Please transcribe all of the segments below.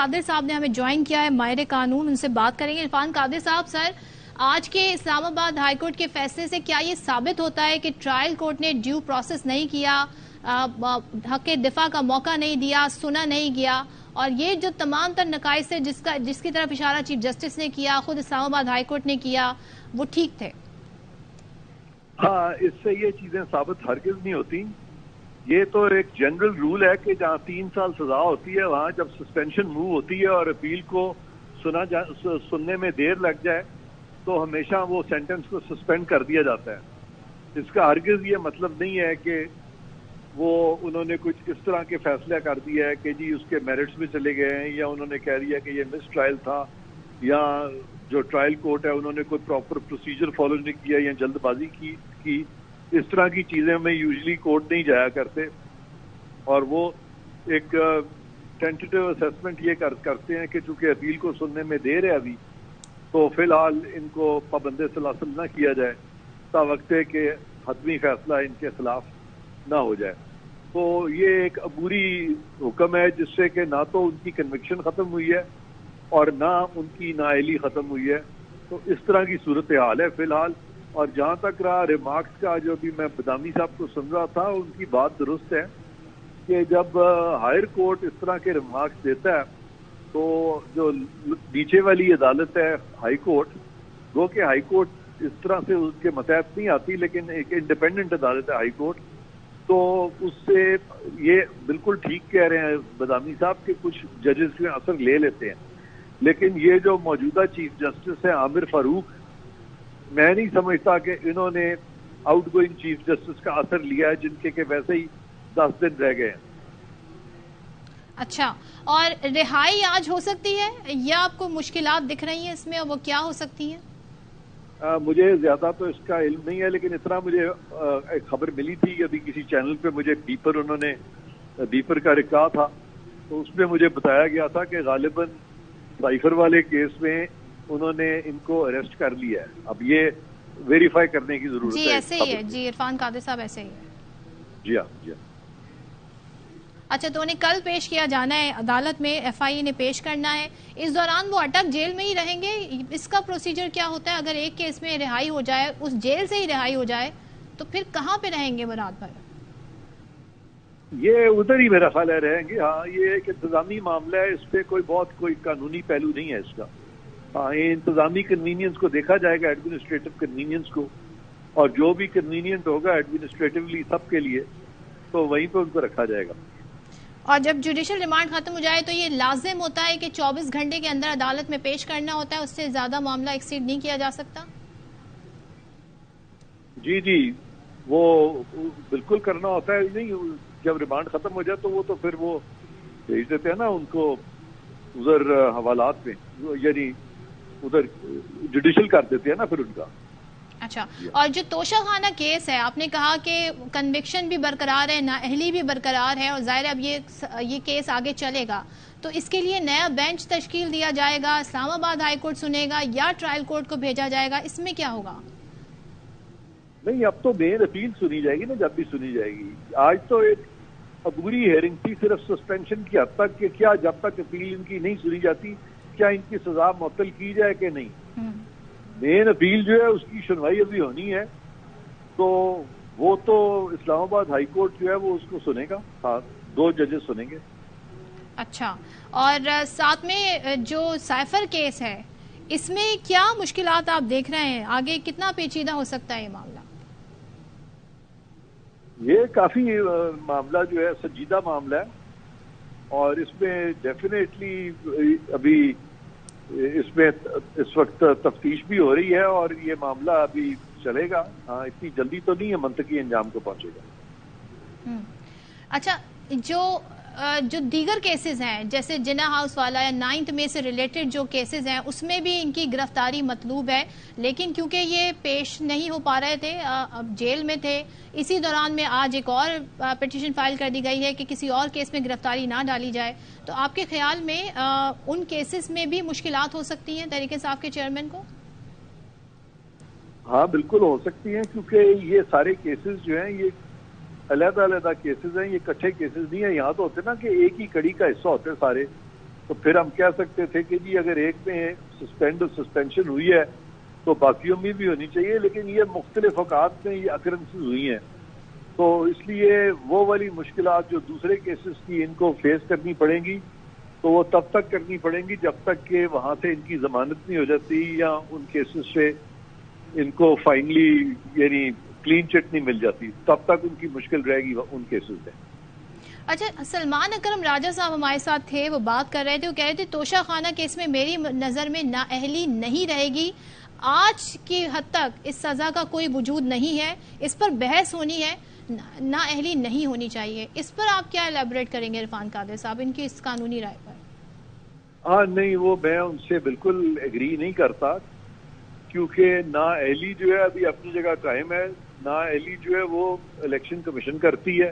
قادر صاحب نے ہمیں جوائن کیا ہے، ماہر قانون، ان سے بات کریں گے۔ عرفان قادر صاحب، سر آج کے اسلام آباد ہائی کورٹ کے فیصلے سے کیا یہ ثابت ہوتا ہے کہ ٹرائل کورٹ نے ڈیو پروسیس نہیں کیا، حق دفاع کا موقع نہیں دیا، سنا نہیں گیا، اور یہ جو تمام تر نقائص ہے جس کی طرف اشارہ چیف جسٹس نے کیا، خود اسلام آباد ہائی کورٹ نے کیا، وہ ٹھیک تھے؟ ہاں، اس سے یہ چیزیں ثابت ہرگز نہیں ہوتی۔ یہ تو ایک جنرل رول ہے کہ جہاں 3 سال سزا ہوتی ہے وہاں جب سسپینشن موو ہوتی ہے اور اپیل کو سننے میں دیر لگ جائے تو ہمیشہ وہ سینٹنس کو سسپینڈ کر دیا جاتا ہے۔ اس کا ہرگز یہ مطلب نہیں ہے کہ وہ انہوں نے کچھ اس طرح کے فیصلہ کر دیا ہے کہ جی اس کے میرٹس میں چلے گئے ہیں، یا انہوں نے کہہ دیا کہ یہ مس ٹرائل تھا، یا جو ٹرائل کورٹ ہے انہوں نے کوئی پراپر پروسیجر فالو نہیں کیا یا جلد بازی کی۔ اس طرح کی چیزیں میں یوزلی کورٹ نہیں جایا کرتے، اور وہ ایک ٹینٹیٹیو اسیسمنٹ یہ کرتے ہیں کہ چونکہ اپیل کو سننے میں دیر ہے ابھی، تو فی الحال ان کو پابند سلاسل نہ کیا جائے تا وقت کہ حتمی فیصلہ ان کے خلاف نہ ہو جائے۔ تو یہ ایک عبوری حکم ہے جس سے کہ نہ تو ان کی کنوکشن ختم ہوئی ہے اور نہ ان کی نااہلی ختم ہوئی ہے۔ تو اس طرح کی صورتحال ہے فی الحال۔ اور جہاں تک رہا ریمارکس کا، جو بھی میں بدامی صاحب کو سن رہا تھا، ان کی بات درست ہے کہ جب ہائر کورٹ اس طرح کے ریمارکس دیتا ہے تو جو نیچے والی عدالت ہے ہائی کورٹ، وہ کہ ہائی کورٹ اس طرح سے اس کے متحد نہیں آتی، لیکن ایک انڈیپینڈنٹ عدالت ہے ہائی کورٹ، تو اس سے یہ بالکل ٹھیک کہہ رہے ہیں بدامی صاحب کہ کچھ ججز کے اثر لے لیتے ہیں۔ لیکن یہ جو موجودہ چیف جسٹس ہیں عامر فاروق، میں نہیں سمجھتا کہ انہوں نے آؤٹ گوئنگ چیف جسٹس کا اثر لیا ہے، جن کے کہ ویسے ہی 10 دن رہ گئے ہیں۔ اچھا، اور رہائی آج ہو سکتی ہے یا آپ کو مشکلات دکھ رہی ہیں اس میں، اور وہ کیا ہو سکتی ہیں؟ مجھے زیادہ تو اس کا علم نہیں ہے، لیکن اتنا مجھے ایک خبر ملی تھی ابھی کسی چینل پہ، مجھے بیپر کا رکا تھا، تو اس میں مجھے بتایا گیا تھا کہ غالباً سائفر والے کیس میں انہوں نے ان کو اریسٹ کر لیا ہے۔ اب یہ ویریفائی کرنے کی ضرورت ہے۔ جی ایسے ہی ہے، جی عرفان قادر صاحب ایسے ہی ہے۔ جی ہاں، جی ہاں۔ اچھا، تو انہیں کل پیش کیا جانا ہے عدالت میں، ایف آئی اے نے پیش کرنا ہے، اس دوران وہ اٹک جیل میں ہی رہیں گے؟ اس کا پروسیجر کیا ہوتا ہے اگر ایک کیس میں رہائی ہو جائے، اس جیل سے ہی رہائی ہو جائے، تو پھر کہاں پہ رہیں گے وہ رات بھر؟ یہ ادھر ہی میرا خیال ہے رہیں گے۔ ہاں، یہ ایک انتظامی معاملہ ہے، اس پہ کوئی قانونی پہلو نہیں ہے اس کا۔ ہاں، یہ انتظامی کنوینئنس کو دیکھا جائے گا، ایڈمنسٹریٹو کنوینئنس کو، اور جو بھی کنوینئنٹ ہوگا ایڈمنسٹریٹولی سب کے لیے، تو وہیں پہ ان کو رکھا جائے گا۔ اور جب جوڈیشل ریمانڈ ختم ہو جائے تو یہ لازم ہوتا ہے کہ 24 گھنٹے کے اندر عدالت میں پیش کرنا ہوتا ہے، اس سے زیادہ معاملہ ایکسیڈ نہیں کیا جا سکتا؟ جی جی، وہ بالکل کرنا ہوتا ہے۔ نہیں، جب ریمانڈ ختم ہو جائے تو وہ تو پھر وہ بھیج دیتے ہیں نا ان کو ادھر حوالات میں، یعنی ادھر جوڈیشل کر دیتے ہیں نا پھر ان کا۔ اچھا، اور جو توشہ خانہ کیس ہے، آپ نے کہا کہ کنوکشن بھی برقرار ہے، نااہلی بھی برقرار ہے، اور ظاہر اب یہ کیس آگے چلے گا، تو اس کے لیے نیا بینچ تشکیل دیا جائے گا، اسلام آباد ہائی کورٹ سنے گا یا ٹرائل کورٹ کو بھیجا جائے گا؟ اس میں کیا ہوگا؟ نہیں، اب تو مین اپیل سنی جائے گی نا، جب بھی سنی جائے گی۔ آج تو ایک عبوری ہیئرنگ تھی صرف سسپینشن کی حد تک کہ کیا جب تک اپیل ان کی نہیں سنی جاتی کیا ان کی سزا معطل کی جائے کہ نہیں۔ مین اپیل جو ہے اس کی سنوائی ابھی ہونی ہے، تو وہ تو اسلام آباد ہائی کورٹ جو ہے وہ اس کو سنے گا۔ ہاں، 2 ججز سنیں گے۔ اچھا، اور ساتھ میں جو سائفر کیس ہے، اس میں کیا مشکلات آپ دیکھ رہے ہیں؟ آگے کتنا پیچیدہ ہو سکتا ہے یہ معاملہ؟ یہ کافی معاملہ جو ہے سنجیدہ معاملہ ہے، اور اس میں ڈیفینیٹلی ابھی اس میں اس وقت تفتیش بھی ہو رہی ہے، اور یہ معاملہ ابھی چلے گا۔ ہاں، اتنی جلدی تو نہیں ہے منطقی انجام کو پہنچے گا۔ اچھا، جو دیگر کیسز ہیں جیسے جنا ہاؤس والا یا 9 مئی سے ریلیٹڈ جو کیسز ہیں، اس میں بھی ان کی گرفتاری مطلوب ہے، لیکن کیونکہ یہ پیش نہیں ہو پا رہے تھے، اب جیل میں تھے، اسی دوران میں آج ایک اور پٹیشن فائل کر دی گئی ہے کہ کسی اور کیس میں گرفتاری نہ ڈالی جائے، تو آپ کے خیال میں ان کیسز میں بھی مشکلات ہو سکتی ہیں تحریک انصاف کے چیئرمین کو؟ ہاں بالکل ہو سکتی ہیں، کیونکہ یہ سارے کیسز جو ہیں یہ علیحدہ علیحدہ کیسز ہیں، یہ کٹھے کیسز نہیں ہیں۔ یہاں تو ہوتے نا کہ ایک ہی کڑی کا حصہ ہوتے ہیں سارے، تو تو پھر ہم کہہ سکتے تھے کہ جی اگر ایک میں سسپینشن ہوئی ہے تو باقیوں میں بھی ہونی چاہیے، لیکن یہ مختلف اوقات میں یہ اکرنسز ہوئی ہیں، تو اس لیے وہ والی مشکلات جو دوسرے کیسز کی ان کو فیس کرنی پڑیں گی تو وہ تب تک کرنی پڑیں گی جب تک کہ وہاں سے ان کی ضمانت نہیں ہو جاتی یا ان کیسز سے ان کو فائنلی یعنی کلین چٹ نہیں مل جاتی، تب تک ان کی مشکل رہے گی ان کیسز میں۔ اچھا، سلمان اکرم راجہ صاحب ہمارے ساتھ تھے، وہ بات کر رہے تھے، وہ کہہ رہے تھے توشہ خانہ کیس میں میری نظر میں نااہلی نہیں رہے گی، آج کی حد تک اس سزا کا کوئی وجود نہیں ہے، اس پر بحث ہونی ہے، نااہلی نہیں ہونی چاہیے۔ اس پر آپ کیا ایلیبریٹ کریں گے عرفان قادر صاحب ان کی اس قانونی رائے پر؟ نہیں، وہ میں ان سے بالکل ایگری نہیں کرتا، کیونکہ نااہلی جو ہے ابھی اپنی جگہ قائم ہے، نااہلی جو ہے وہ الیکشن کمیشن کرتی ہے،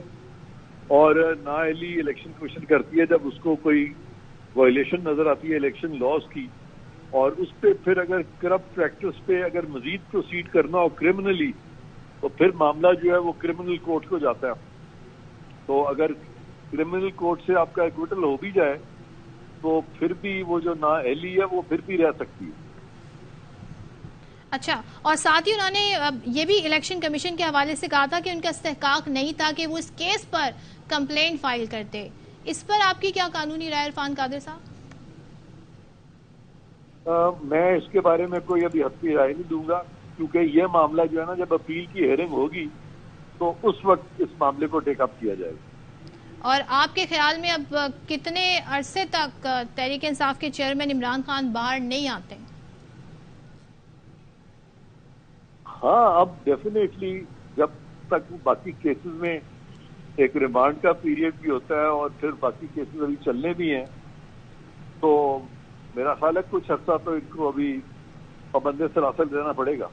اور نااہلی الیکشن کمیشن کرتی ہے جب اس کو کوئی وائلیشن نظر آتی ہے الیکشن لاز کی، اور اس پہ پھر اگر کرپٹ پریکٹس پہ اگر مزید پروسیڈ کرنا ہو کرمنلی تو پھر معاملہ جو ہے وہ کرمنل کورٹ کو جاتا ہے۔ تو اگر کرمنل کورٹ سے آپ کا ایکویٹل ہو بھی جائے تو پھر بھی وہ جو نااہلی ہے وہ پھر بھی رہ سکتی ہے۔ اچھا، اور ساتھ ہی انہوں نے یہ بھی الیکشن کمیشن کے حوالے سے کہا تھا کہ ان کا استحقاق نہیں تھا کہ وہ اس کیس پر کمپلینٹ فائل کرتے، اس پر آپ کی کیا قانونی رائے عرفان قادر صاحب؟ میں اس کے بارے میں کوئی ابھی حتمی رائے نہیں دوں گا، کیونکہ یہ معاملہ جو ہے نا جب اپیل کی ہیئرنگ ہوگی تو اس وقت اس معاملے کو ٹیک اپ کیا جائے گا۔ اور آپ کے خیال میں اب کتنے عرصے تک تحریک انصاف کے چیئرمین عمران خان باہر نہیں آتے؟ اب ڈیفینیٹلی جب تک باقی کیسز میں ایک ریمانڈ کا پیریڈ بھی ہوتا ہے اور پھر باقی کیسز ابھی چلنے بھی ہیں، تو میرا خیال ہے کچھ عرصہ تو ان کو ابھی پابند سلاسل رہنا پڑے گا۔